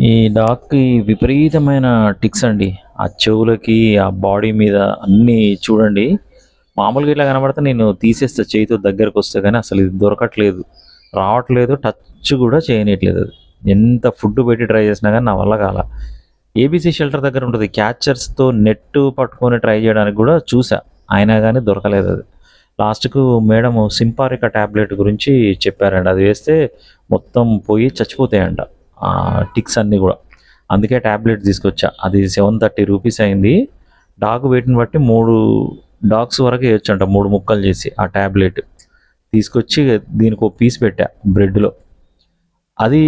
ఈ డాగ్‌కి విపరీతమైన టిక్స్ అండి. ఆ చెవులకి, ఆ బాడీ మీద అన్నీ చూడండి. మామూలుగా ఇట్లా కనపడితే నేను తీసేస్తా చేయితో దగ్గరకొస్తే గానీ అసలు ఇది దొరకట్లేదు. రావట్లేదు. టచ్ గూడా చేయనీయట్లేదు అది. ఎంత ఫుడ్ పెట్టి ట్రై చేసినా గానీ నా వల్ల కాలా. ఏబీసీ షెల్టర్ దగ్గర ఉంటది. క్యాచర్స్‌తో నెట్ పట్టుకొని ట్రై చేయడానికి గూడా చూసా. అయినా గానీ దొరకలేదది. లాస్ట్‌కు మేడము సింపారిక టాబ్లెట్ గురించి చెప్పారండి. అది వేస్తే మొత్తం పోయి చచ్చిపోతాయంట. టిక్స్ అన్నీ గూడా. అందుకే టాబ్లెట్ తీసుకొచ్చా. అది రూ. 730 అయింది. డాగ్ వెయిట్‌ని బట్టి 3 డాగ్స్ వరకు ఎయొచ్చంట. 3 ముక్కలు చేసి ఆ టాబ్లెట్. తీసుకొచ్చి దీనికో పీస్ పెట్టా బ్రెడ్‌లో. అది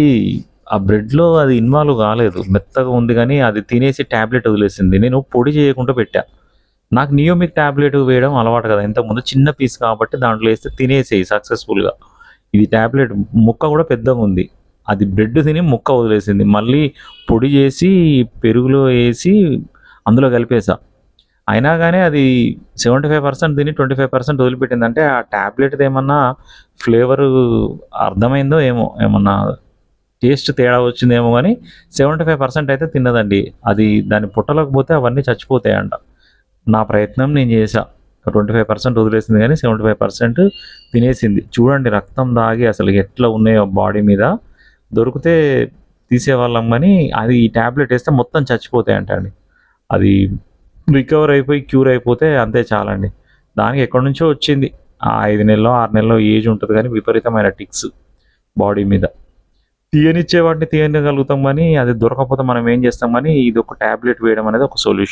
ఆ బ్రెడ్‌లో అది ఇన్వాల్వ్ కాలేదు. మెత్తగా ఉంది గానీ అది తినేసి టాబ్లెట్ వదిలేసింది. నేను పొడి చేయకుండా పెట్టా. నాకు నియోమిక్ టాబ్లెట్ వేయడం అలవాటు కదా! ఇంతకుముందు చిన్న పీస్ కాబట్టి దాంట్లో ఏస్తే తినేసేయి సక్సెస్‌ఫుల్‌గా. ఇది టాబ్లెట్ ముక్క కూడా పెద్దగుంది. అది బ్రెడ్ తిని ముక్క వదిలేసింది. మళ్ళీ పొడి చేసి పెరుగులో ఏసి అందులో కలిపేసా. అయినా గాని అది 75% తిని 25% వదిలిపెట్టిందంటే ఆ టాబ్లెట్‌దేమన్నా ఫ్లేవరు అర్థమైందో ఏమో! ఏమన్నా టేస్ట్ తేడా వచ్చిందేమో గానీ 75% అయితే తిన్నదండి. అది దాని పొట్టలోకి పోతే అవన్నీ చచ్చిపోతాయంట. నా ప్రయత్నం నేను చేశా. 25% వదిలేసింది గానీ 75% తినేసింది. చూడండి రక్తం దాగి అసలు ఎట్లా ఉన్నాయో బాడీ మీద. దొరికితే తీసేవాళ్ళం గానీ అది ఈ టాబ్లెట్ ఏస్తే మొత్తం చచ్చిపోతాయంట అండి. అది రికవర్ అయిపోయి క్యూర్ అయిపోతే అంతే చాలండి. దానికి ఎక్కడినుంచో వచ్చింది. ఆ 5 నెల్లో, 6 నెల్లో ఏజ్ ఉంటది గానీ విపరీతమైన టిక్స్ బాడీ మీద. తీయనిచ్చే వాటిని తీయనియగలుగుతాం గానీ అది దొరకకపోతే మనం ఏం చేస్తాం గానీ ఇదొక టాబ్లెట్ వేయడం అనేది ఒక సొల్యూషన్.